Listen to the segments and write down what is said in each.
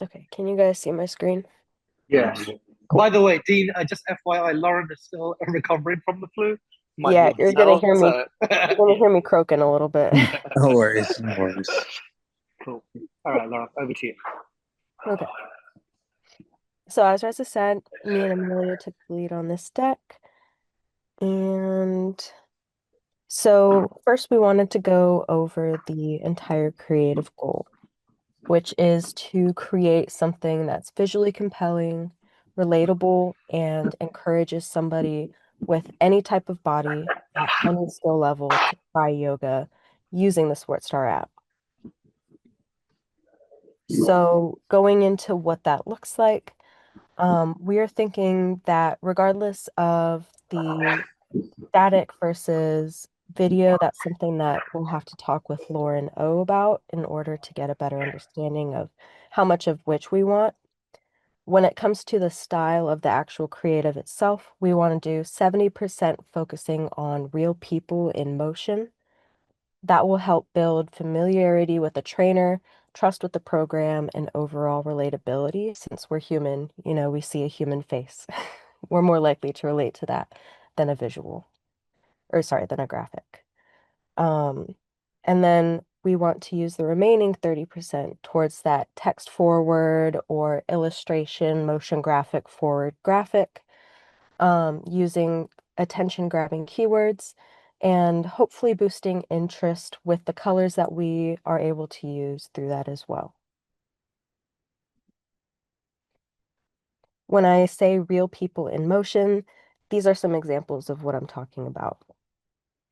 Okay, can you guys see my screen? Yes. Cool. By the way, Dean, just FYI, Lauren is still recovering from the flu. Might be Yeah, able to tell. So, you're gonna hear me croaking a little bit. No worries, no worries. cool. All right, Lauren, over to you. Okay. So as Reza said, me and Amelia took the lead on this deck. And so first we wanted to go over the entire creative goal, which is to create something that's visually compelling, relatable, and encourages somebody with any type of body at any skill level to try yoga using the SportStar app. So going into what that looks like, we are thinking that regardless of the static versus video, that's something that we'll have to talk with Lauren O about in order to get a better understanding of how much of which we want. When it comes to the style of the actual creative itself, we want to do 70% focusing on real people in motion. That will help build familiarity with the trainer, trust with the program, and overall relatability. Since we're human, we see a human face. We're more likely to relate to that than a visual, or sorry, than a graphic. Um, and then we want to use the remaining 30% towards that text forward or illustration, motion graphic forward graphic, using attention grabbing keywords and hopefully boosting interest with the colors that we are able to use through that as well. When I say real people in motion, these are some examples of what I'm talking about.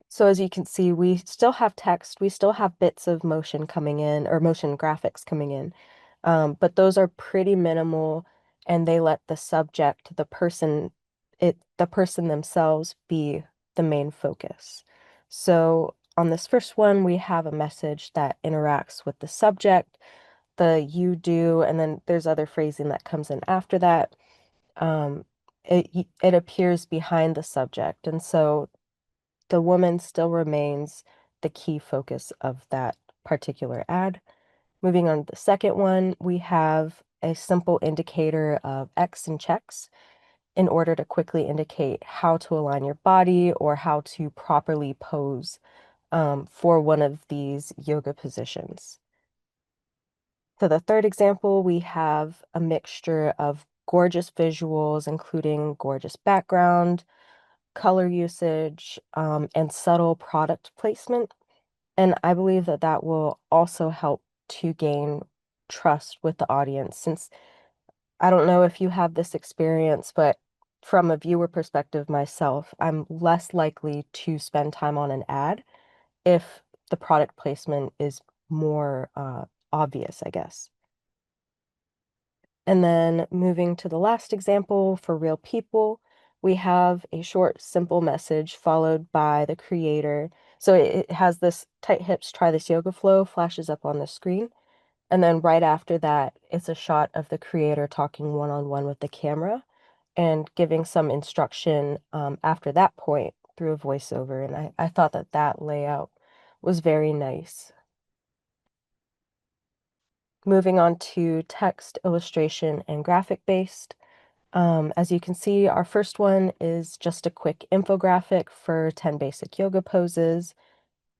So as you can see, we still have text, we still have bits of motion coming in or motion graphics coming in, but those are pretty minimal and they let the subject, the person themselves be the main focus. So on this first one, we have a message that interacts with the subject, the you do, and then there's other phrasing that comes in after that. Um, it appears behind the subject. And so the woman still remains the key focus of that particular ad. Moving on to the second one, we have a simple indicator of X and checks in order to quickly indicate how to align your body or how to properly pose for one of these yoga positions. For the third example, we have a mixture of gorgeous visuals, including gorgeous background, color usage, and subtle product placement. And I believe that that will also help to gain trust with the audience, since I don't know if you have this experience, but from a viewer perspective myself, I'm less likely to spend time on an ad if the product placement is more obvious, I guess. And then moving to the last example for real people, we have a short, simple message followed by the creator. So it has this tight hips, try this yoga flow flashes up on the screen. And then right after that, it's a shot of the creator talking one-on-one with the camera and giving some instruction after that point through a voiceover. And I thought that that layout was very nice. Moving on to text, illustration, and graphic based. As you can see, our first one is just a quick infographic for 10 basic yoga poses.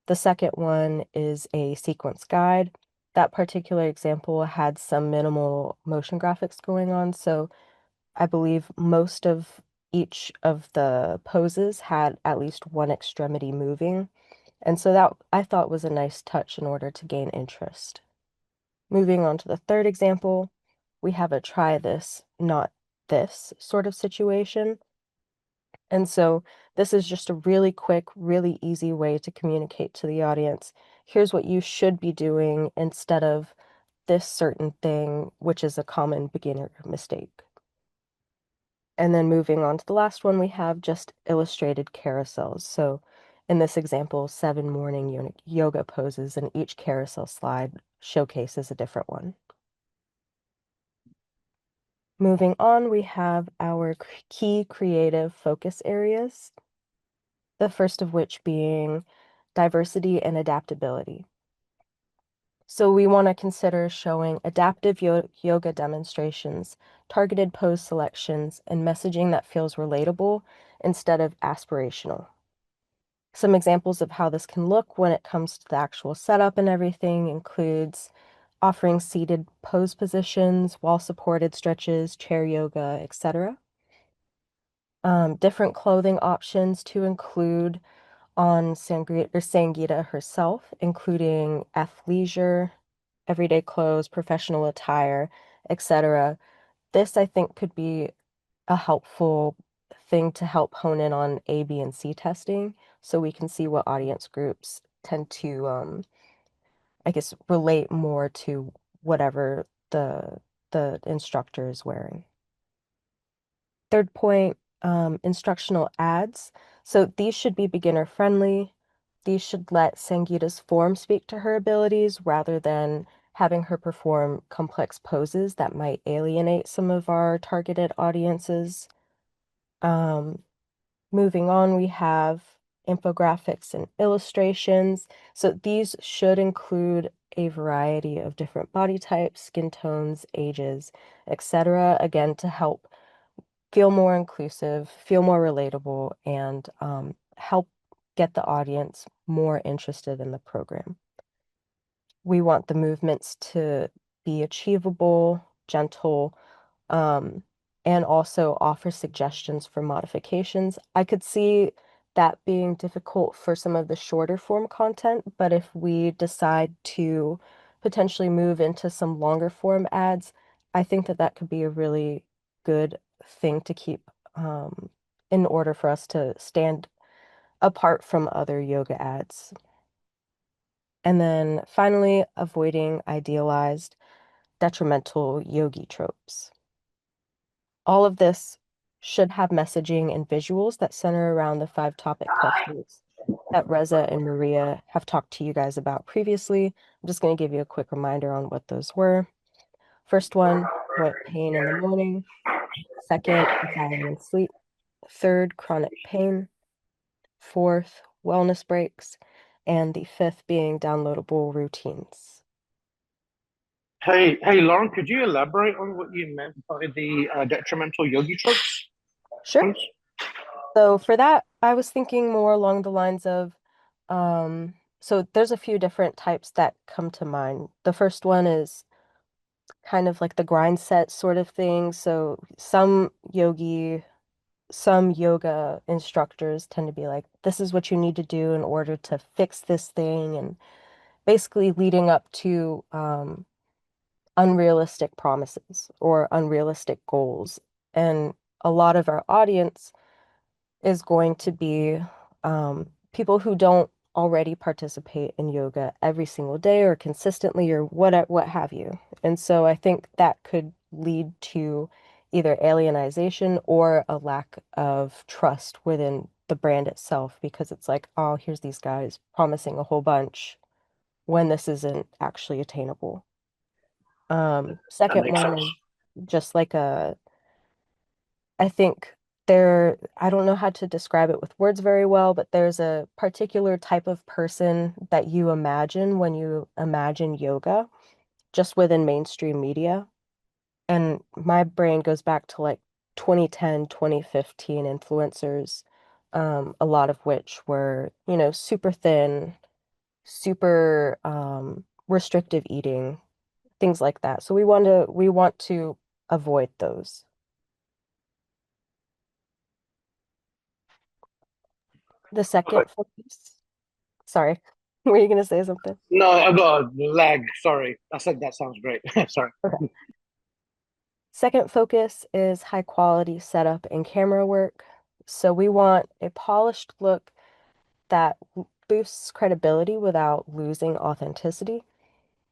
The second one is a sequence guide. That particular example had some minimal motion graphics going on, so I believe most of each of the poses had at least one extremity moving. And so that I thought was a nice touch in order to gain interest. Moving on to the third example, we have a try this, not this sort of situation. And so this is just a really quick, really easy way to communicate to the audience. Here's what you should be doing instead of this certain thing, which is a common beginner mistake. And then moving on to the last one, we have just illustrated carousels. So in this example, 7 morning yoga poses, and each carousel slide showcases a different one. Moving on, we have our key creative focus areas, the first of which being diversity and adaptability. So we want to consider showing adaptive yoga demonstrations, targeted pose selections, and messaging that feels relatable instead of aspirational. Some examples of how this can look when it comes to the actual setup and everything includes offering seated pose positions, wall-supported stretches, chair yoga, etc. Different clothing options to include on Sangeeta herself, including athleisure, everyday clothes, professional attire, etc. This, I think, could be a helpful thing to help hone in on A, B, and C testing so we can see what audience groups tend to, I guess, relate more to whatever the instructor is wearing. Third point, instructional ads. So these should be beginner friendly. These should let Sangeeta's form speak to her abilities rather than having her perform complex poses that might alienate some of our targeted audiences. Moving on, we have infographics and illustrations. So these should include a variety of different body types, skin tones, ages, etc. Again, to help feel more inclusive, feel more relatable, and help get the audience more interested in the program. We want the movements to be achievable, gentle, um, and also offer suggestions for modifications. I could see that being difficult for some of the shorter form content, but if we decide to potentially move into some longer form ads, I think that that could be a really good thing to keep in order for us to stand apart from other yoga ads. And then finally, avoiding idealized, detrimental yogi tropes. All of this should have messaging and visuals that center around the 5 topic clusters that Reza and Maria have talked to you guys about previously. I'm just going to give you a quick reminder on what those were. First one, joint pain in the morning. Second, anxiety and sleep. Third, chronic pain. Fourth, wellness breaks. And the fifth being downloadable routines. Hey, Lauren, could you elaborate on what you meant by the detrimental yogi tropes, Sure. please? So for that, I was thinking more along the lines of, so there's a few different types that come to mind. The first one is kind of like the grind set sort of thing. So some yoga instructors tend to be like, this is what you need to do in order to fix this thing, and basically leading up to unrealistic promises or unrealistic goals. And a lot of our audience is going to be people who don't already participate in yoga every single day or consistently or what have you. And so I think that could lead to either alienization or a lack of trust within the brand itself because it's like, oh, here's these guys promising a whole bunch when this isn't actually attainable. That Second makes one sense. is just like I think I don't know how to describe it with words very well, but there's a particular type of person that you imagine when you imagine yoga just within mainstream media. And my brain goes back to like 2010, 2015 influencers, a lot of which were, super thin, super restrictive eating, things like that. So we want to avoid those. The second focus. Sorry. Were you gonna say something? No, I got a lag. Sorry. I said that sounds great. Sorry. Okay. Second focus is high quality setup and camera work. So we want a polished look that boosts credibility without losing authenticity.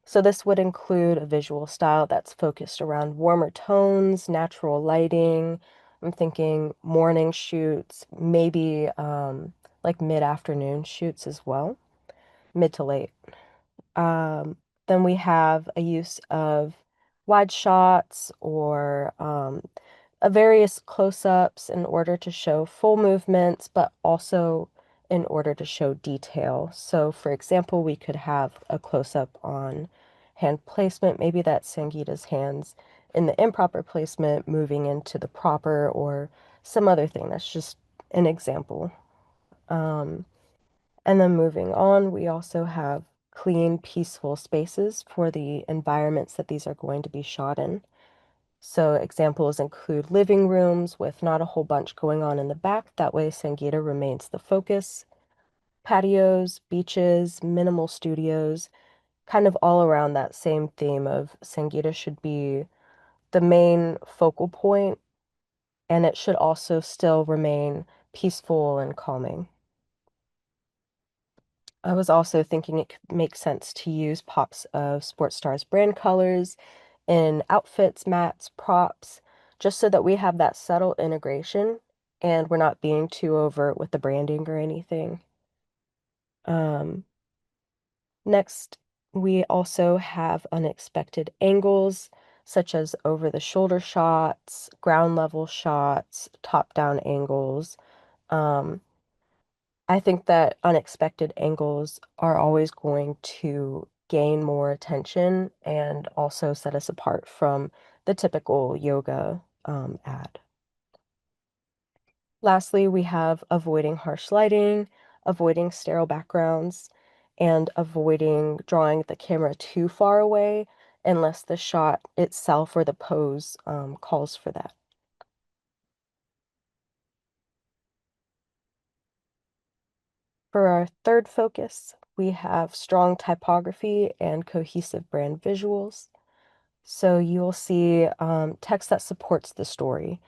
So this would include a visual style that's focused around warmer tones, natural lighting. I'm thinking morning shoots, maybe like mid-afternoon shoots as well, mid to late. Then we have a use of wide shots or a various close-ups in order to show full movements, but also in order to show detail. So, for example, we could have a close-up on hand placement. Maybe that's Sangeeta's hands in the improper placement, moving into the proper, or some other thing. That's just an example. And then moving on, we also have clean, peaceful spaces for the environments that these are going to be shot in. So examples include living rooms with not a whole bunch going on in the back. That way Sangeeta remains the focus. Patios, beaches, minimal studios, kind of all around that same theme of Sangeeta should be the main focal point, and it should also still remain peaceful and calming. I was also thinking it could make sense to use pops of Sports Stars brand colors in outfits, mats, props, just so that we have that subtle integration and we're not being too overt with the branding or anything. Next, we also have unexpected angles, such as over the shoulder shots, ground level shots, top down angles. Um, I think that unexpected angles are always going to gain more attention and also set us apart from the typical yoga ad. Lastly, we have avoiding harsh lighting, avoiding sterile backgrounds, and avoiding drawing the camera too far away unless the shot itself or the pose calls for that. For our third focus, we have strong typography and cohesive brand visuals. So you'll see text that supports the story,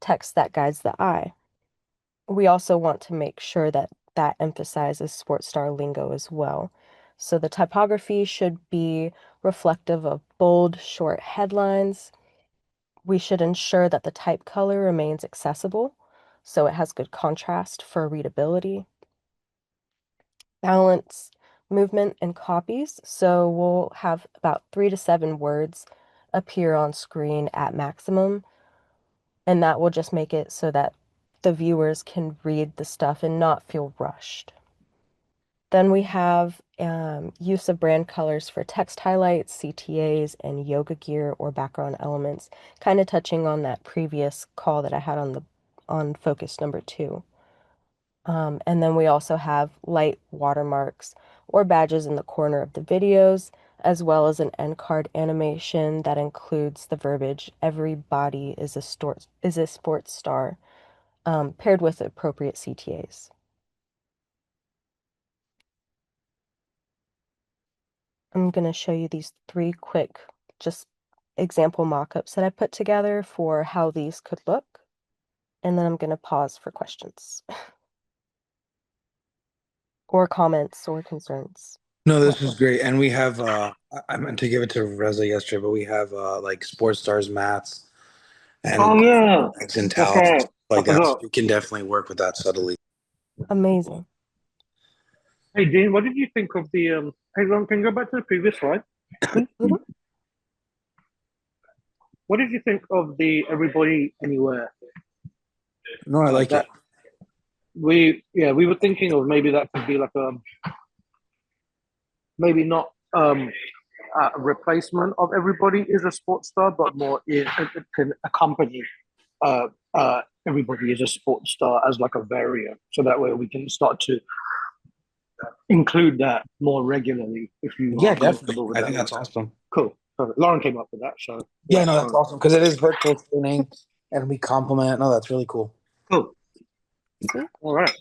text that guides the eye. We also want to make sure that that emphasizes sports star lingo as well. So the typography should be reflective of bold, short headlines. We should ensure that the type color remains accessible, so it has good contrast for readability. Balance movement and copies. So we'll have about 3 to 7 words appear on screen at maximum, and that will just make it so that the viewers can read the stuff and not feel rushed. Then we have use of brand colors for text highlights, CTAs, and yoga gear or background elements, kind of touching on that previous call that I had on focus number 2. And then we also have light watermarks or badges in the corner of the videos, as well as an end card animation that includes the verbiage, "Everybody is a sports star," paired with appropriate CTAs. I'm going to show you these 3 quick, just example mock-ups that I put together for how these could look, and then I'm going to pause for questions or comments or concerns. No, this is great. And we have I meant to give it to Reza yesterday, but we have like sports stars mats Oh and yeah, bags and that's towels and right. stuff I like that. So forgot. you can definitely work with that subtly. Amazing. Hey Dean, what did you think of the Hey Ron, can you go back to the previous slide, please? Mhm. What did you think of the Everybody Anywhere? No, I like it. That we were thinking of maybe that could be like a maybe not a replacement of Everybody is a sports star, but more it can accompany uh, Everybody is a sports star as like a variant. So that way we can start to include that more regularly if you Yeah, are definitely. comfortable with I that think one. that's awesome. Cool. Perfect. Lauren came up with that, so yeah. Yeah, no, that's awesome because it is virtual training and we complement. No, that's really cool. Cool. Sweet. All right.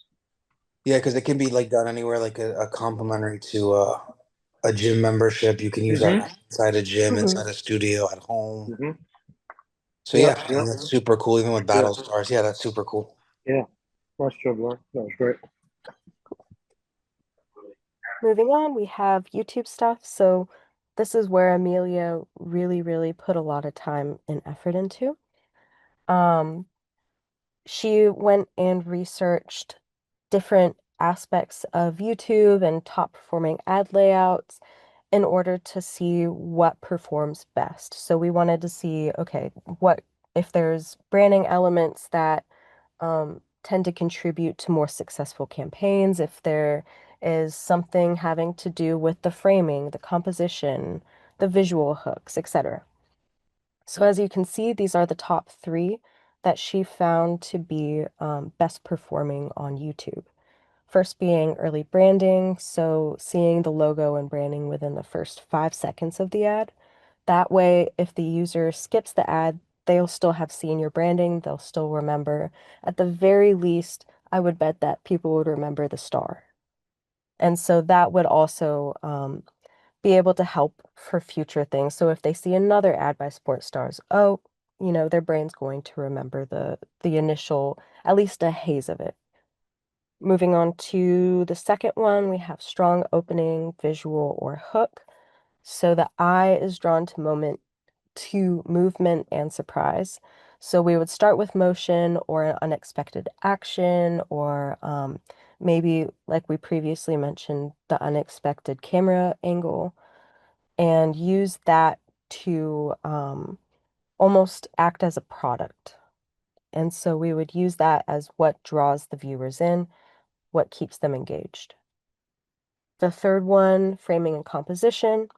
Yeah, because it can be like done anywhere, like a complimentary to a gym membership. You can use our Mm-hmm. inside a gym, Mhm. inside a studio, at home. Mm-hmm. So Yeah. yeah, I Yeah. think that's super cool. Even with Yeah. battle stars, yeah, that's super cool. Yeah. Nice job, Lauren. That was great. Moving on, we have YouTube stuff. So this is where Amelia really, really put a lot of time and effort into. Um, she went and researched different aspects of YouTube and top performing ad layouts in order to see what performs best. So we wanted to see, okay, what if there's branding elements that tend to contribute to more successful campaigns, if there is something having to do with the framing, the composition, the visual hooks, etc. So as you can see, these are the top 3 that she found to be best performing on YouTube. First being early branding, so seeing the logo and branding within the first 5 seconds of the ad. That way, if the user skips the ad, they'll still have seen your branding, they'll still remember. At the very least, I would bet that people would remember the star. And so that would also be able to help for future things. So if they see another ad by sports stars, oh, their brain's going to remember the initial, at least a haze of it. Moving on to the second one, we have strong opening, visual, or hook. So the eye is drawn to movement and surprise. So we would start with motion or an unexpected action, or maybe, like we previously mentioned, the unexpected camera angle, and use that to almost act as a product. And so we would use that as what draws the viewers in, what keeps them engaged. The third one, framing and composition.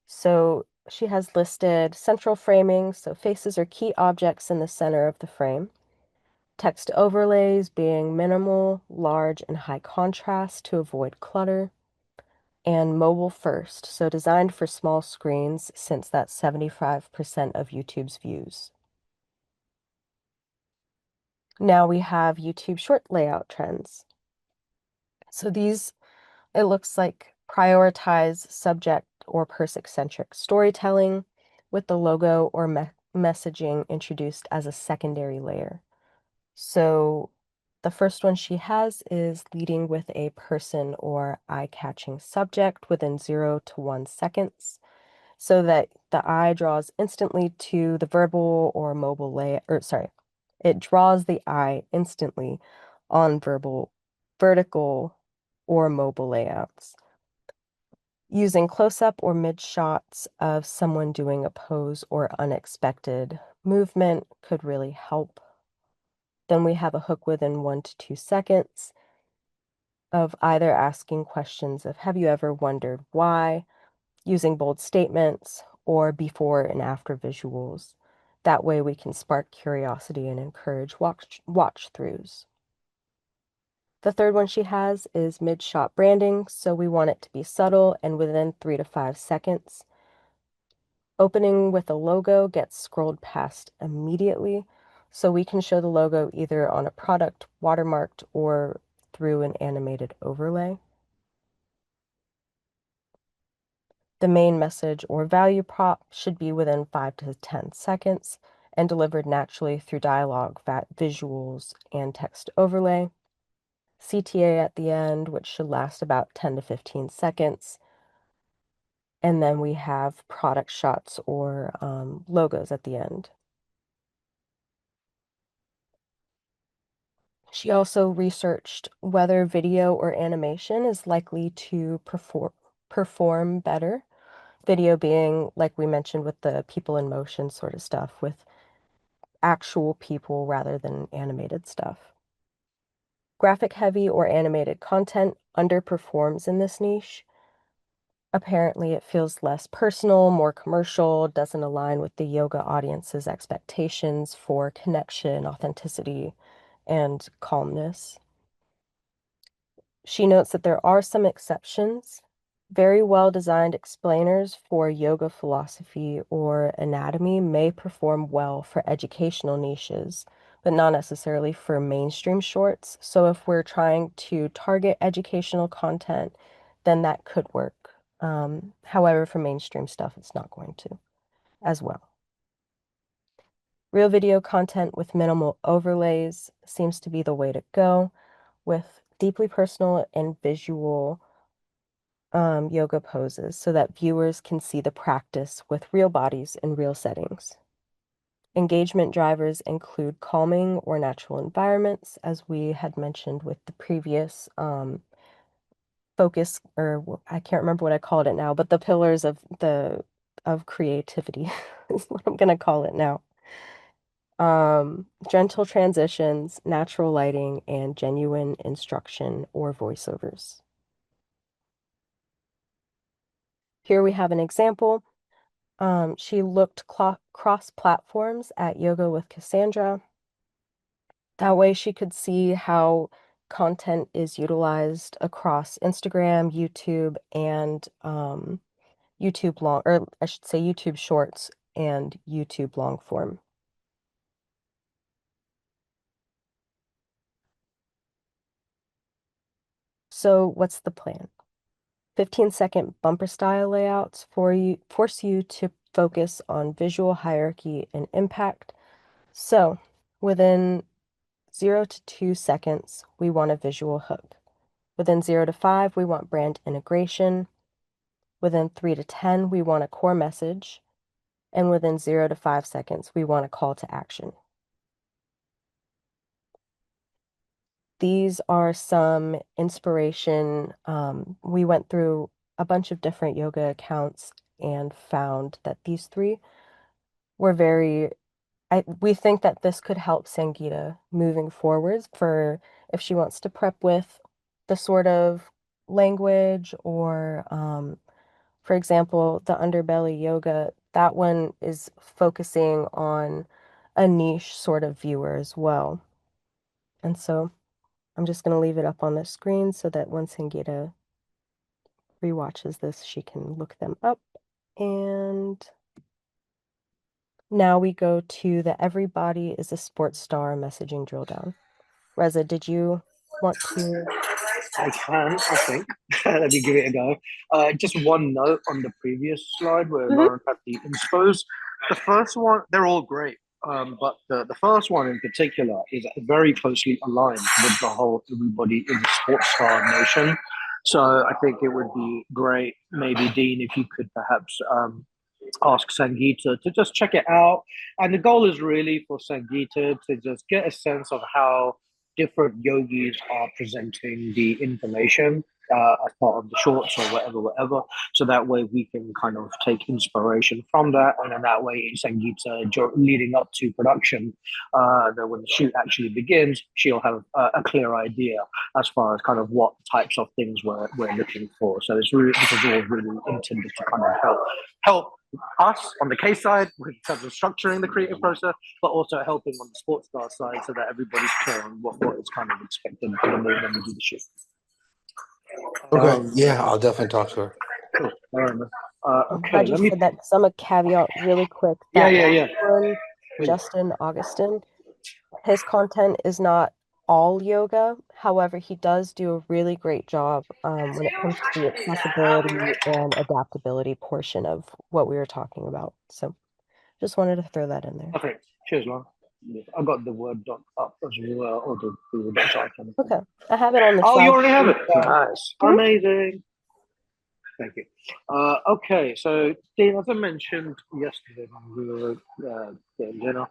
So she has listed central framing, so faces are key objects in the center of the frame. Text overlays being minimal, large, and high contrast to avoid clutter. And mobile first, so designed for small screens since that's 75% of YouTube's views. Now we have YouTube short layout trends. So these, it looks like, prioritize subject or person-centric storytelling with the logo or messaging introduced as a secondary layer. So the first one she has is leading with a person or eye-catching subject within 0 to 1 seconds, so that the eye draws instantly to the verbal or mobile it draws the eye instantly on vertical, or mobile layouts. Using close-up or mid shots of someone doing a pose or unexpected movement could really help. Then we have a hook within 1 to 2 seconds of either asking questions of have you ever wondered why, using bold statements, or before and after visuals. That way we can spark curiosity and encourage watch-throughs. The third one she has is mid-shot branding, so we want it to be subtle and within 3 to 5 seconds. Opening with a logo gets scrolled past immediately, so we can show the logo either on a product watermarked or through an animated overlay. The main message or value prop should be within 5 to 10 seconds and delivered naturally through dialogue, visuals, and text overlay. CTA at the end, which should last about 10 to 15 seconds. And then we have product shots or logos at the end. She also researched whether video or animation is likely to perform better. Video being, like we mentioned, with the people in motion sort of stuff, with actual people rather than animated stuff. Graphic heavy or animated content underperforms in this niche. Apparently, it feels less personal, more commercial, doesn't align with the yoga audience's expectations for connection, authenticity, and calmness. She notes that there are some exceptions. Very well-designed explainers for yoga philosophy or anatomy may perform well for educational niches, but not necessarily for mainstream shorts. So if we're trying to target educational content, then that could work. However, for mainstream stuff, it's not going to as well. Real video content with minimal overlays seems to be the way to go, with deeply personal and visual yoga poses so that viewers can see the practice with real bodies in real settings. Engagement drivers include calming or natural environments, as we had mentioned with the previous focus, or I can't remember what I called it now, but the pillars of creativity is what I'm gonna call it now. Gentle transitions, natural lighting, and genuine instruction or voiceovers. Here we have an example She looked cross platforms at Yoga with Kassandra. That way she could see how content is utilized across Instagram, YouTube, and YouTube long, or I should say YouTube Shorts and YouTube long form. So what's the plan? 15-second bumper style layouts force you to focus on visual hierarchy and impact. So within 0 to 2 seconds, we want a visual hook. Within 0 to 5, we want brand integration. Within 3 to 10, we want a core message. And within 0 to 5 seconds, we want a call to action. These are some inspiration. We went through a bunch of different yoga accounts and found that these three were we think that this could help Sangeeta moving forwards for if she wants to prep with the sort of language or, for example, the Underbelly Yoga, that one is focusing on a niche sort of viewer as well. And so I'm just going to leave it up on the screen so that when Sangeeta rewatches this, she can look them up. And now we go to the everybody is a sports star messaging drill down. Reza, did you want to? I can, I think. Let me give it a go. Just one note on the previous slide where Mhm. Lauren had the inspos. The first one, they're all great. But the first one in particular is very closely aligned with the whole everybody in the sports star notion. So I think it would be great, maybe Dean, if you could perhaps ask Sangeeta to just check it out. And the goal is really for Sangeeta to just get a sense of how different yogis are presenting the information as part of the shorts or whatever. So that way we can kind of take inspiration from that. And then that way, Sangeeta, leading up to production, that when the shoot actually begins, she'll have a clear idea as far as kind of what types of things we're looking for. So this is all really intended to kind of help us on the case side in terms of structuring the creative process, but also helping on the sports star side so that everybody's clear on what is kind of expected when we do the shoot. Okay, yeah, I'll definitely talk to her. Cool. All right, man. I'm Okay, glad you let me. said that because I'm a caveat really quick. Yeah, That yeah, last yeah. one, Please. Justin Augustin, his content is not all yoga. However, he does do a really great job when it comes to the accessibility and adaptability portion of what we were talking about. So just wanted to throw that in there. Okay, cheers, man. I got the Word doc up as well, or the Google Docs icon. Okay, I have it on the Oh, side. you already have it. So, Nice, Mhm. amazing. Thank you. Okay, so Dean, as I mentioned yesterday when we were getting dinner,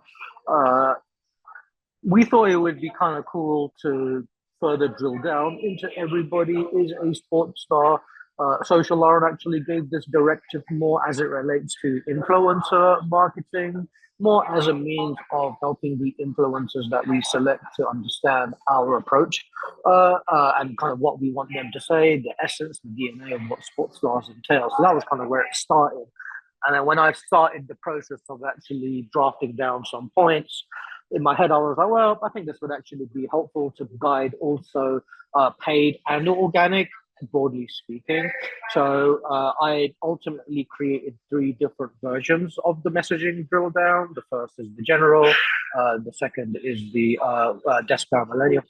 we thought it would be kind of cool to further drill down into everybody is a sports star. Social Lauren actually gave this directive more as it relates to influencer marketing, more as a means of helping the influencers that we select to understand our approach and kind of what we want them to say, the essence, the DNA of what sports stars entail. So that was kind of where it started. And then when I started the process of actually drafting down some points, in my head, I was like, well, I think this would actually be helpful to guide also paid and organic, broadly speaking. So I ultimately created three different versions of the messaging drill down. The first is the general, the second is the desk-bound millennial,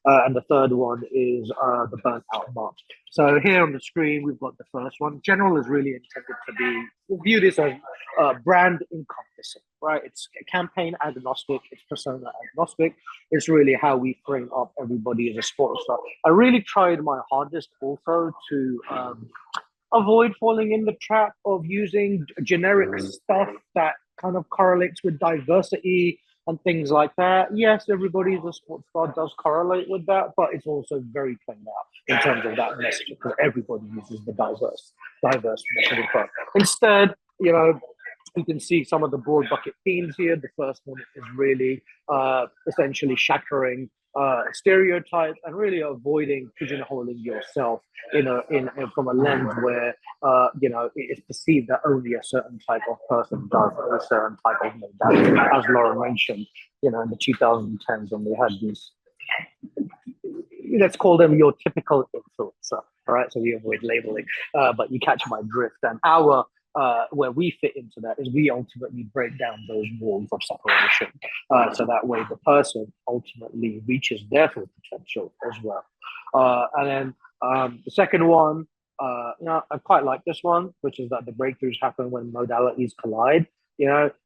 and the third one is the burnt out mark. So here on the screen, we've got the first one. General is really intended to be, view this as brand encompassing, right? It's campaign agnostic, it's persona agnostic. It's really how we frame up everybody as a sports star. I really tried my hardest also to avoid falling in the trap of using generic stuff that kind of correlates with diversity and things like that. Yes, everybody as a sports star does correlate with that, but it's also very plain out in terms of that message because everybody uses the diverse messaging. Instead, you can see some of the broad bucket themes here. The first one is really essentially shattering stereotypes, and really avoiding pigeonholing yourself from a lens where it's perceived that only a certain type of person does a certain type of modality. As Laura mentioned, in the 2010s when we had these, let's call them your typical influencer. All right, so we avoid labeling, but you catch my drift. And our where we fit into that is we ultimately break down those walls of separation, so that way the person ultimately reaches their full potential as well. And then the second one, I quite like this one, which is that the breakthroughs happen when modalities collide.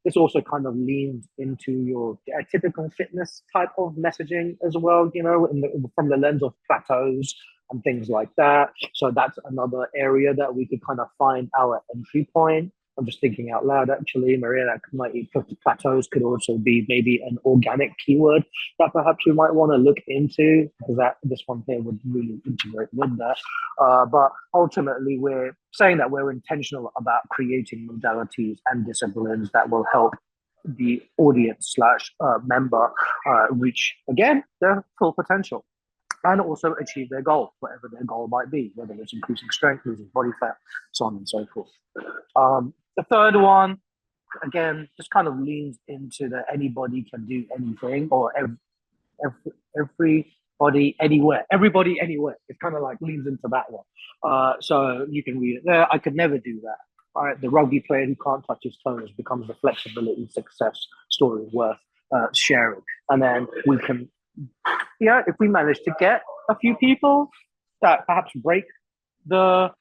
This also kind of leans into your typical fitness type of messaging as well, from the lens of plateaus and things like that. So that's another area that we could kind of find our entry point. I'm just thinking out loud, actually, Maria, that might plateaus could also be maybe an organic keyword that perhaps we might want to look into, because this one here would really integrate with that. But ultimately, we're saying that we're intentional about creating modalities and disciplines that will help the audience slash member reach, again, their full potential and also achieve their goal, whatever their goal might be, whether it's increasing strength, losing body fat, so on and so forth. The third one, again, just kind of leans into that anybody can do anything, or everybody anywhere. Everybody anywhere. It kind of like leans into that one. So you can read it there. I could never do that. All right, the rugby player who can't touch his toes becomes the flexibility success story worth sharing. And then we can, if we manage to get a few people that perhaps break the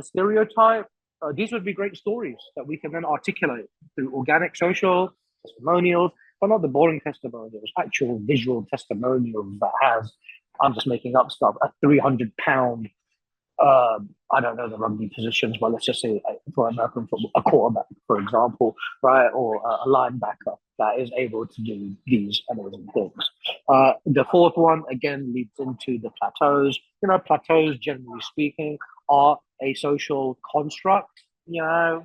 stereotype, these would be great stories that we can then articulate through organic social testimonials, but not the boring testimonials, actual visual testimonials that has, I'm just making up stuff, a 300-pound, I don't know the rugby positions, but let's just say for American football, a quarterback, for example, right, or a linebacker that is able to do these amazing things. The fourth one, again, leads into the plateaus. Plateaus, generally speaking, are a social construct. That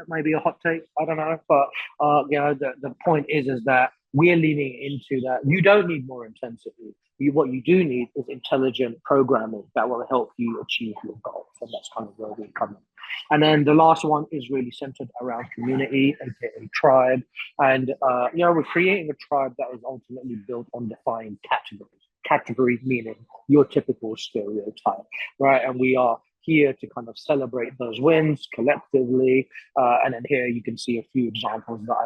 might be a hot take, I don't know, but the point is that we're leaning into that. You don't need more intensity. What you do need is intelligent programming that will help you achieve your goals, and that's kind of where we come in. And then the last one is really centered around community, aka tribe, and we're creating a tribe that is ultimately built on defined categories. Category meaning your typical stereotype, right? And we are here to kind of celebrate those wins collectively. And then here you can see a few examples that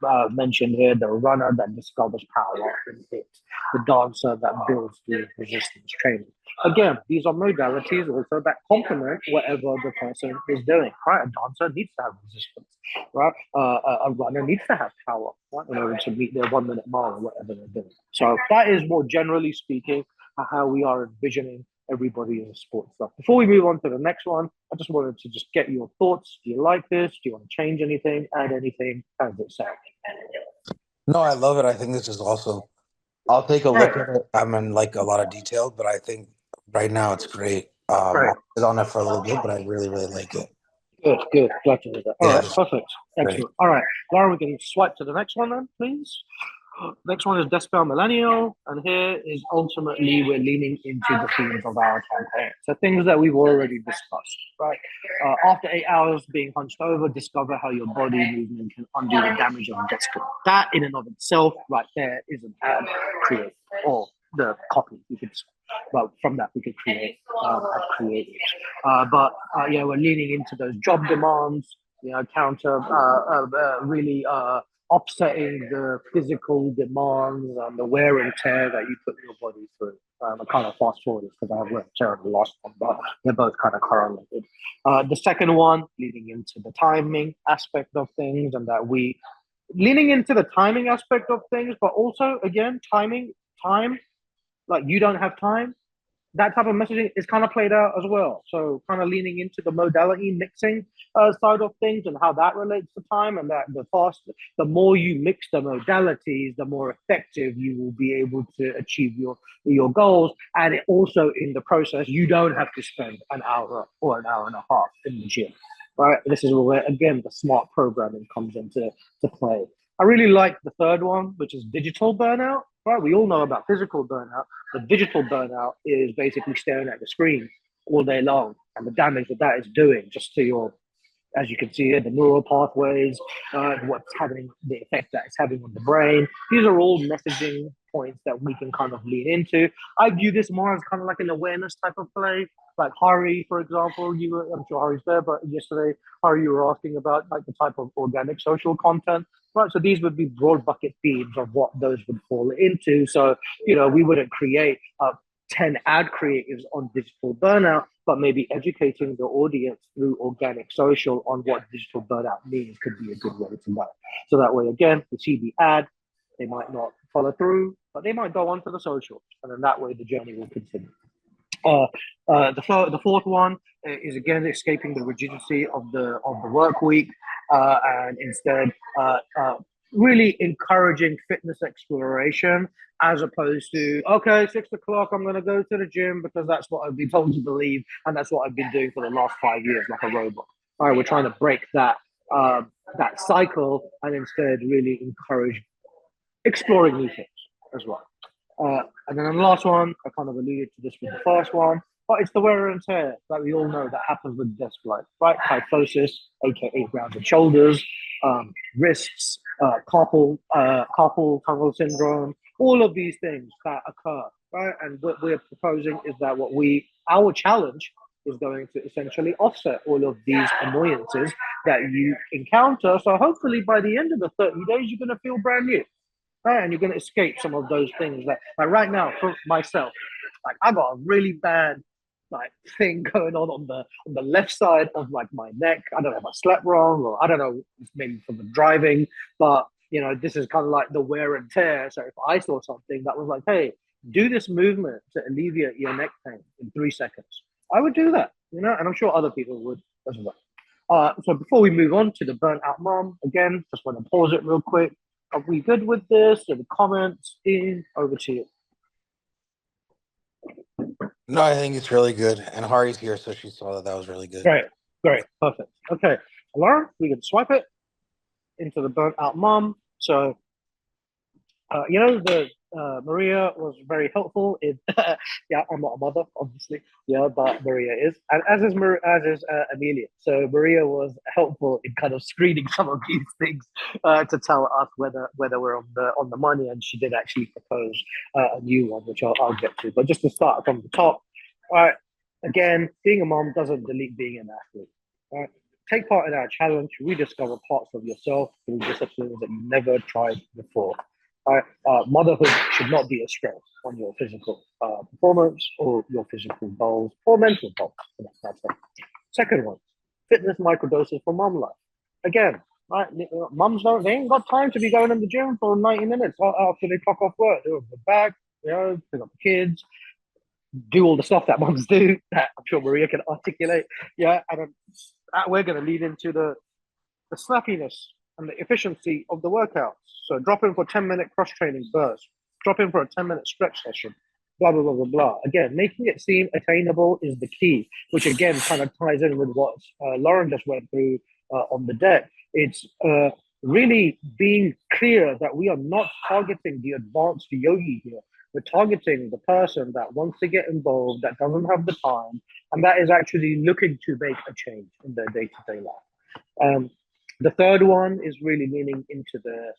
I mentioned here: the runner that discovers power in it, the dancer that builds through resistance training. Again, these are modalities also that complement whatever the person is doing, right? A dancer needs to have resistance, right? A runner needs to have power, right, in order to meet their 1 minute mile or whatever they're doing. So that is more generally speaking how we are envisioning everybody in the sports stuff. Before we move on to the next one, I just wanted to just get your thoughts. Do you like this? Do you want to change anything, add anything? How does it sound? No, I love it. I think this is awesome. I'll take a look at it. I'm in like a lot of detail, but I think right now it's great. Right. I'll sit on it for a little bit, but I really, really like it. Good, good. Glad to hear that. All Yeah, right, perfect. Excellent. great. All right, Laura, we can swipe to the next one then, please. Next one is Dispel Millennial, and here is ultimately we're leaning into the themes of our campaign. So things that we've already discussed, right? After 8 hours being hunched over, discover how your body movement can undo the damage of discipline. That in and of itself, right there, is an ad create, or the copy you could. Well, from that we could create but we're leaning into those job demands, counter really offsetting the physical demands and the wear and tear that you put your body through. I kind of fast forward this because I have wear and tear in the last one, but they're both kind of correlated. The second one, leading into the timing aspect of things, and that we leaning into the timing aspect of things, but also again time, like you don't have time. That type of messaging is kind of played out as well. So kind of leaning into the modality mixing side of things and how that relates to time, and that the more you mix the modalities, the more effective you will be able to achieve your goals. And it also in the process, you don't have to spend an hour or an hour and a half in the gym, right? This is where, again, the smart programming comes into play. I really like the third one, which is digital burnout. Right, we all know about physical burnout. The digital burnout is basically staring at the screen all day long, and the damage that is doing just to your, as you can see here, the neural pathways, what's happening, the effect that it's having on the brain. These are all messaging points that we can kind of lean into. I view this more as kind of like an awareness type of play. Like Hari, for example, I'm sure Hari's there, but yesterday, Hari, you were asking about like the type of organic social content. Right, so these would be broad bucket themes of what those would fall into. So, we wouldn't create 10 ad creatives on digital burnout, but maybe educating the audience through organic social on what digital burnout means could be a good way to go. So that way, again, we see the ad, they might not follow through, but they might go on to the social, and then that way the journey will continue. The fourth one is again escaping the rigidity of the work week, and instead really encouraging fitness exploration, as opposed to, okay, 6 o'clock, I'm going to go to the gym because that's what I've been told to believe, and that's what I've been doing for the last 5 years, like a robot. All right, we're trying to break that cycle and instead really encourage exploring new things as well. And then the last one, I kind of alluded to this with the first one, but it's the wear and tear that we all know that happens with desk life, right? Kyphosis, aka rounded shoulders, wrists, carpal tunnel syndrome, all of these things that occur, right? And what we're proposing is that our challenge is going to essentially offset all of these annoyances that you encounter. So hopefully by the end of the 30 days, you're going to feel brand new. Right, and you're going to escape some of those things that, like right now, for myself, like I got a really bad like thing going on the left side of like my neck. I don't know if I slept wrong, or I don't know, maybe from the driving, but this is kind of like the wear and tear. So if I saw something that was like, hey, do this movement to alleviate your neck pain in 3 seconds, I would do that, and I'm sure other people would as well. So before we move on to the burnt out mom, again, just want to pause it real quick. Are we good with this? Any comments? Ian, over to you. No, I think it's really good. And Hari's here, so she saw that was really good. Great, perfect. Okay, Laura, we can swipe it into the burnt out mom. So, Maria was very helpful in, yeah, I'm not a mother, obviously, yeah, but Maria is, and as is Amelia. So Maria was helpful in kind of screening some of these things to tell us whether we're on the money, and she did actually propose a new one, which I'll get to. But just to start from the top, all right, again, being a mom doesn't delete being an athlete. All right, take part in our challenge, rediscover parts of yourself through disciplines that you never tried before. Motherhood should not be a stress on your physical performance or your physical goals or mental goals. Second one, fitness microdoses for mom life. Again, right, moms they ain't got time to be going in the gym for 90 minutes after they clock off work. They'll go back, pick up the kids, do all the stuff that moms do that I'm sure Maria can articulate. Yeah, and we're going to lead into the snappiness and the efficiency of the workouts. So drop in for 10-minute cross-training bursts, drop in for a 10-minute stretch session, blah, blah, blah, blah, blah. Again, making it seem attainable is the key, which again kind of ties in with what Lauren just went through on the deck. It's really being clear that we are not targeting the advanced yogi here. We're targeting the person that wants to get involved, that doesn't have the time, and that is actually looking to make a change in their day-to-day life. The third one is really leaning into the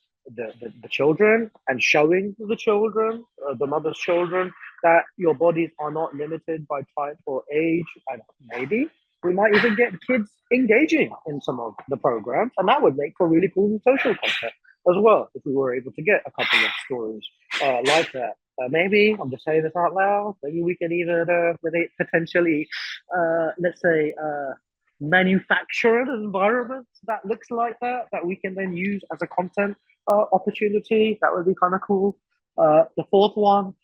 children and showing the children, the mother's children, that your bodies are not limited by type or age, and maybe we might even get kids engaging in some of the programs, and that would make for really cool social content as well if we were able to get a couple of stories like that. Maybe, I'm just saying this out loud, maybe we can even potentially, let's say, manufacture an environment that looks like that we can then use as a content opportunity. That would be kind of cool. The fourth one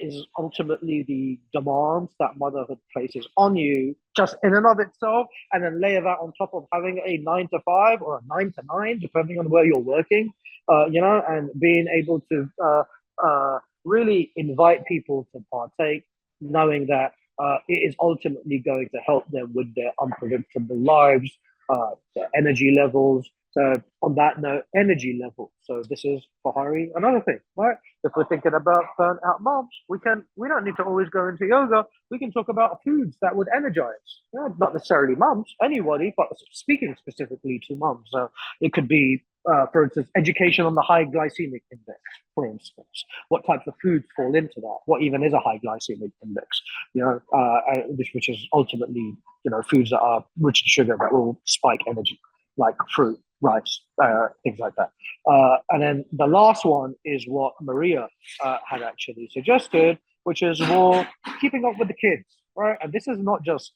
is ultimately the demands that motherhood places on you just in and of itself, and then layer that on top of having a 9 to 5 or a 9 to 9, depending on where you're working, and being able to really invite people to partake, knowing that it is ultimately going to help them with their unpredictable lives, their energy levels, So on that note, energy level. So this is for Hari another thing, right? If we're thinking about burnt out moms, we don't need to always go into yoga. We can talk about foods that would energize. Not necessarily moms, anybody, but speaking specifically to moms. So it could be, for instance, education on the high glycemic index, for instance. What types of foods fall into that? What even is a high glycemic index? Which is ultimately, foods that are rich in sugar that will spike energy, like fruit, rice, things like that. And then the last one is what Maria had actually suggested, which is more keeping up with the kids, right? And this is not just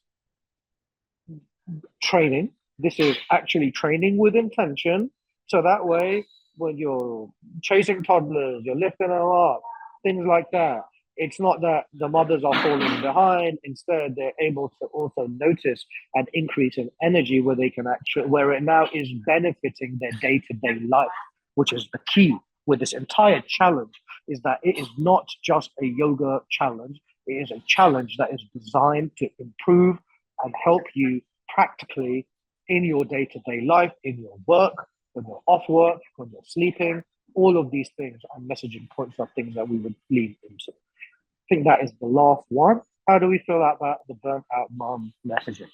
training, this is actually training with intention. So that way, when you're chasing toddlers, you're lifting them up, things like that. It's not that the mothers are falling behind. Instead, they're able to also notice an increase in energy where they can actually, where it now is benefiting their day-to-day life, which is the key with this entire challenge, is that it is not just a yoga challenge. It is a challenge that is designed to improve and help you practically in your day-to-day life, in your work, when you're off work, when you're sleeping. All of these things are messaging points of things that we would lean into. I think that is the last one. How do we feel about the burnt out mom messaging?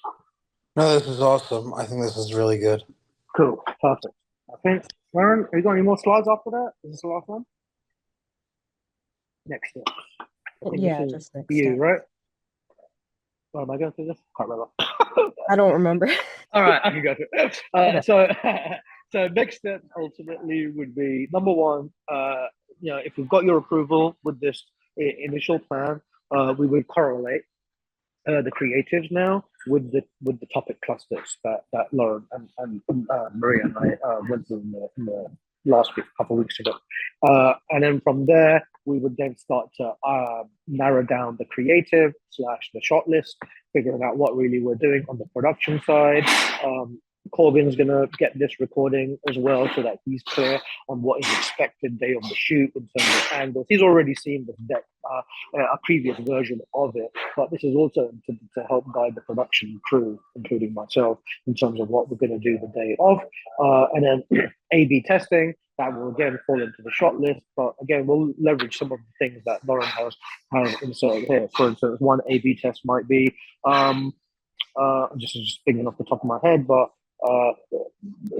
No, this is awesome. I think this is really good. Cool, perfect. I think, Lauren, have you got any more slides after that? Is this the last one? Next step. Yeah, just next you, step. right? Or am I going through this? Can't remember. I don't remember. All right, I can go through it. Okay. So next step ultimately would be number one. If we've got your approval with this initial plan, we would correlate the creatives now with the topic clusters that Lauren and Maria and I went through in the last week, a couple of weeks ago. And then from there, we would then start to narrow down the creative / the shot list, figuring out what really we're doing on the production side. Corbin's going to get this recording as well so that he's clear on what is expected day of the shoot in terms of angles. He's already seen this deck, a previous version of it, but this is also to help guide the production crew, including myself, in terms of what we're going to do the day of. And then A/B testing, that will again fall into the shot list, but again, we'll leverage some of the things that Lauren has inserted here. For instance, one A/B test might be, I'm just thinking off the top of my head, but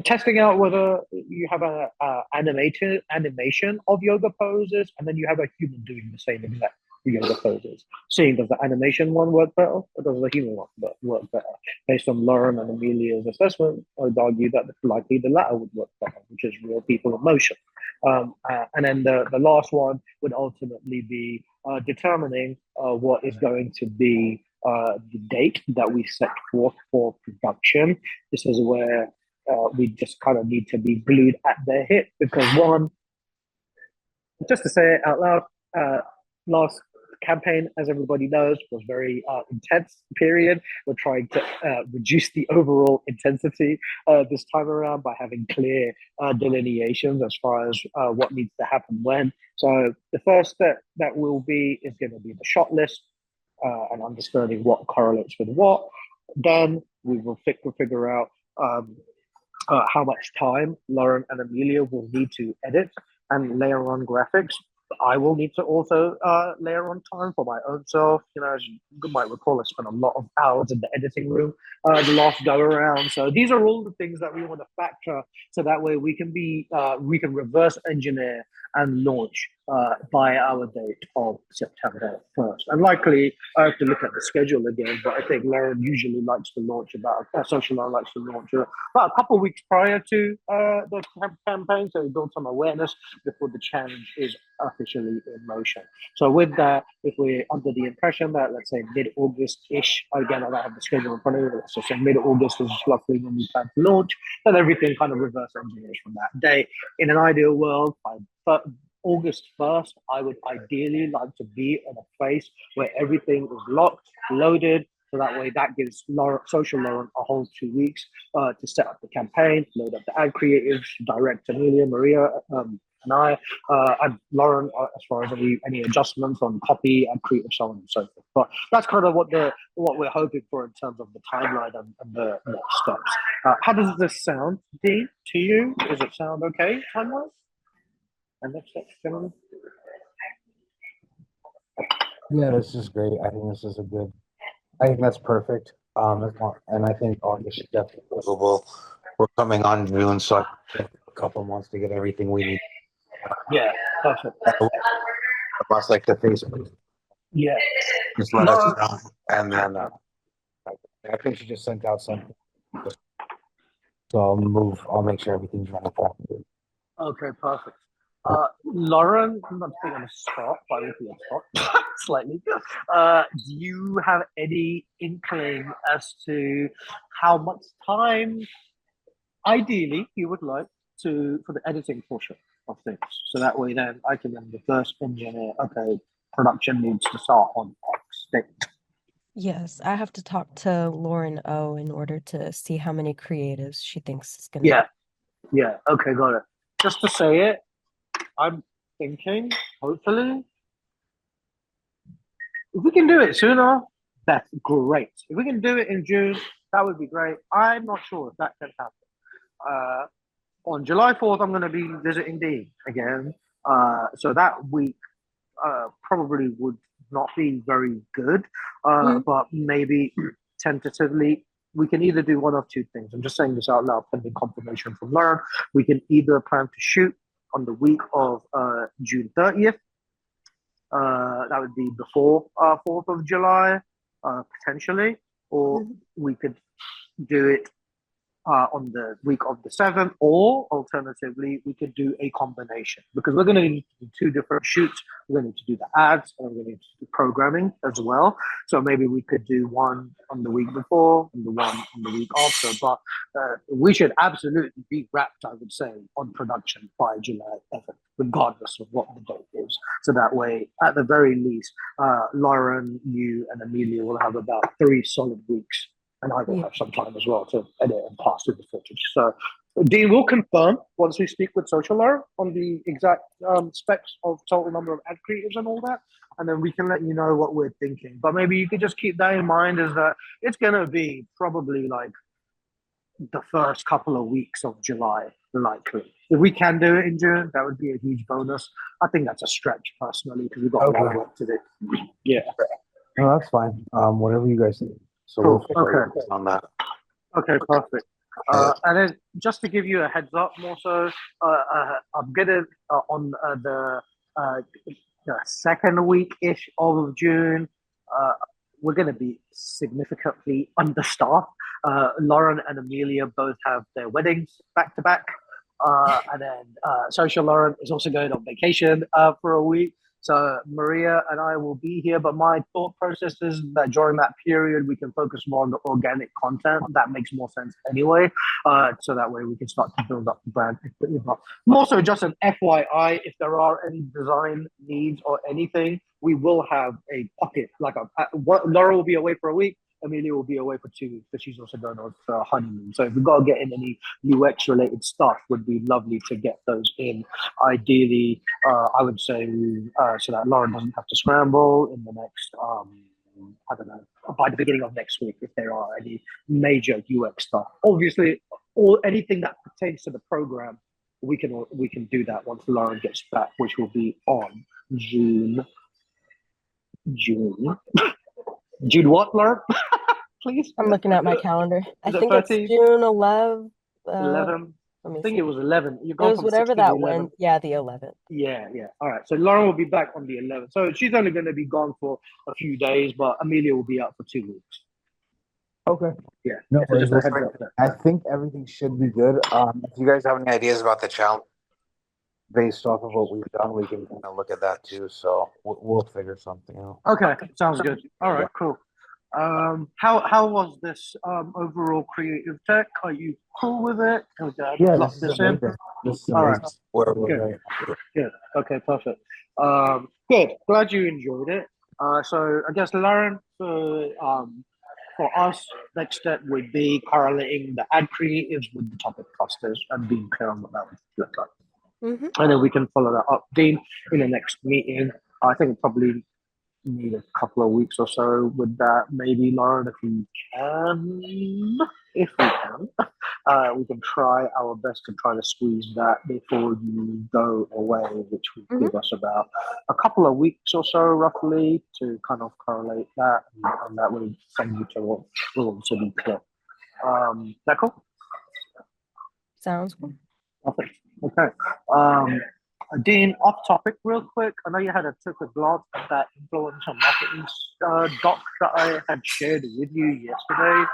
testing out whether you have a animation of yoga poses and then you have a human doing the same exact yoga poses. Seeing does the animation one work better or does the human one work better? Based on Lauren and Amelia's assessment, I would argue that likely the latter would work better, which is real people in motion. And then the last one would ultimately be determining what is going to be the date that we set forth for production. This is where we just kind of need to be glued at their hip because one, just to say it out loud, last campaign, as everybody knows, was very intense period. We're trying to reduce the overall intensity this time around by having clear delineations as far as what needs to happen when. So the first step that will be is going to be the shot list and understanding what correlates with what. Then we will figure out how much time Lauren and Amelia will need to edit and layer on graphics. I will need to also layer on time for my own self. As you might recall, I spent a lot of hours in the editing room the last go around. So these are all the things that we want to factor, so that way we can reverse engineer and launch by our date of September 1st. And likely, I have to look at the schedule again, but I think Lauren usually likes to launch Social Lauren likes to launch about a couple of weeks prior to the campaign, so we build some awareness before the challenge is officially in motion. So with that, if we're under the impression that, let's say, mid-August-ish, again, I don't have the schedule in front of me, so say mid-August is roughly when we plan to launch, then everything kind of reverse engineers from that day. In an ideal world, by August 1st, I would ideally like to be in a place where everything is locked, loaded, so that way that gives Social Lauren a whole 2 weeks to set up the campaign, load up the ad creatives, direct Amelia, Maria, and Lauren, as far as any adjustments on copy and creative, so on and so forth. But that's kind of what we're hoping for in terms of the timeline and the next steps. How does this sound, Dean, to you? Does it sound okay, timeline? And next steps, gentlemen? Yeah, this is great. I think this is I think that's perfect. And I think August is definitely doable. We're coming on June, so I think a couple months to get everything we need. Yeah, perfect. Plus, like the Facebook, Yeah. just let us know, and then I think she just sent out something. So I'll make sure everything's running properly. Okay, perfect. Lauren, I'm not putting on the spot, but I will be on spot slightly. Do you have any inkling as to how much time, ideally, you would like for the editing portion of things? So that way, then I can then the first engineer. Okay, production needs to start on X date. Yes, I have to talk to Lauren O in order to see how many creatives she thinks is gonna. Yeah. Okay, got it. Just to say it, I'm thinking, hopefully, if we can do it sooner, that's great. If we can do it in June, that would be great. I'm not sure if that can happen. On July 4th, I'm going to be visiting Dean again. So that week probably would not be very good, but maybe tentatively, we can either do one of two things. I'm just saying this out loud, pending confirmation from Lauren. We can either plan to shoot on the week of June 30th. That would be before 4th of July, potentially, or we could do it on the week of the 7th, or alternatively, we could do a combination because we're going to need to do two different shoots. We're going to need to do the ads and we're going to need to do programming as well. So maybe we could do one on the week before and the one on the week after. But we should absolutely be wrapped, I would say, on production by July 11th, regardless of what the date is. So that way, at the very least, Lauren, you, and Amelia will have about 3 solid weeks, and I will have some time as well to edit and pass through the footage. So Dean will confirm once we speak with Social Law on the exact specs of total number of ad creatives and all that, and then we can let you know what we're thinking. But maybe you could just keep that in mind, is that it's going to be probably like the first couple of weeks of July, likely. If we can do it in June, that would be a huge bonus. I think that's a stretch personally because we've got a lot of work to do. Yeah. No, that's fine. Whatever you guys think. So Cool. we'll figure on that. Okay, perfect. And then just to give you a heads up, more so, I'm gonna on the second week-ish of June, we're gonna be significantly understaffed. Lauren and Amelia both have their weddings back to back, and then Social Lauren is also going on vacation for a week. So Maria and I will be here, but my thought process is that during that period, we can focus more on the organic content. That makes more sense anyway. So that way we can start to build up the brand. But more so just an FYI, if there are any design needs or anything, we will have a pocket, Laura will be away for a week. Amelia will be away for 2 weeks, but she's also going on for a honeymoon. So if we've got to get in any UX related stuff, would be lovely to get those in. Ideally, I would say so that Lauren doesn't have to scramble in the next, I don't know, by the beginning of next week, if there are any major UX stuff. Obviously, or anything that pertains to the program, we can do that once Lauren gets back, which will be on June what, Lauren? Please. I'm looking at my calendar. I think it's 13? June 11th. 11. Let me I think see. it was 11. You're It going was from whatever 16 to that 11. went. Yeah, the 11th. Yeah. All right. So Lauren will be back on the 11th. So she's only going to be gone for a few days, but Amelia will be out for 2 weeks. Okay. Yeah. No So just worries. a heads up there. I think everything should be good. If you guys have any ideas about the challenge based off of what we've done, we can kind of look at that too. So we'll figure something out. Okay. Sounds good. All right. Cool. How was this overall creative tech? Are you cool with it? Yeah, this is amazing. This is All right. amazing. Good. Okay, perfect. Good. Glad you enjoyed it. So I guess Lauren, for us, next step would be correlating the ad creatives with the topic clusters and being clear on what that would look like. Hmm. And then we can follow that up. Dean, in the next meeting, I think probably need a couple of weeks or so with that. Maybe Lauren, if we can, we can try our best to try to squeeze that before you go away, which will Hmm. give us about a couple of weeks or so, roughly, to kind of correlate that, and that will send you to what will also be clear. That cool? Sounds good. Perfect. Okay. Dean, off topic, real quick. I know you took a glance at that influencer marketing doc that I had shared with you yesterday.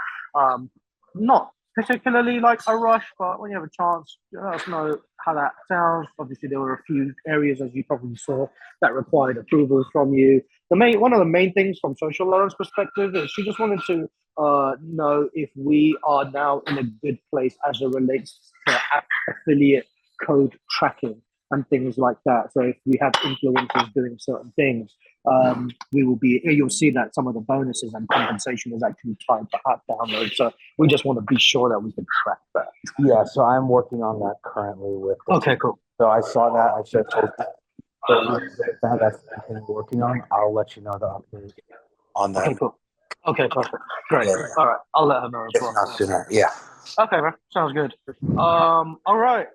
Not particularly like a rush, but when you have a chance, let us know how that sounds. Obviously, there were a few areas, as you probably saw, that required approval from you. One of the main things from Social Lauren's perspective is she just wanted to know if we are now in a good place as it relates to affiliate code tracking and things like that. So if we have influencers doing certain things, you'll see that some of the bonuses and compensation is actually tied to app download. So we just want to be sure that we can track that. Yeah, so I'm working on that currently with the Okay, team. cool. So I saw that. I should have told you. So that's the thing we're working on. I'll let you know the update on that. Okay, cool. Okay, perfect. Great. Yeah. All right. I'll let her know as If well. not sooner. Yeah. Okay, man. Sounds good. All right.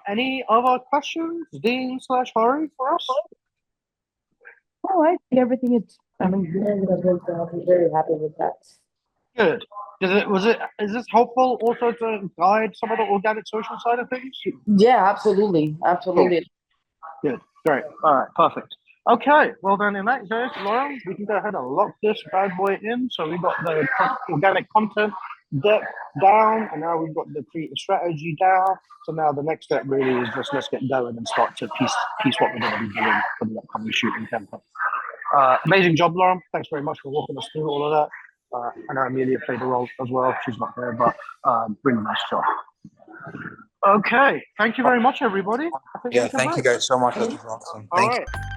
Any other questions, Dean / Hari, for us? Oh, I think everything is, I mean, I'm very happy with that. Good. Is this helpful also to guide some of the organic social side of things? Yeah, absolutely. Absolutely. Good. Great. All right. Perfect. Okay. Well, then in that case, Lauren, we can go ahead and lock this bad boy in. So we got the organic content deck down, and now we've got the creative strategy down. So now the next step really is just let's get going and start to piece what we're going to be doing for the upcoming shooting campaign. Amazing job, Lauren. Thanks very much for walking us through all of that. I know Amelia played a role as well. She's not there, but really nice job. Okay. Thank you very much, everybody. I think Yeah, we can thank you break. guys so much. That was awesome. All Thank right. you.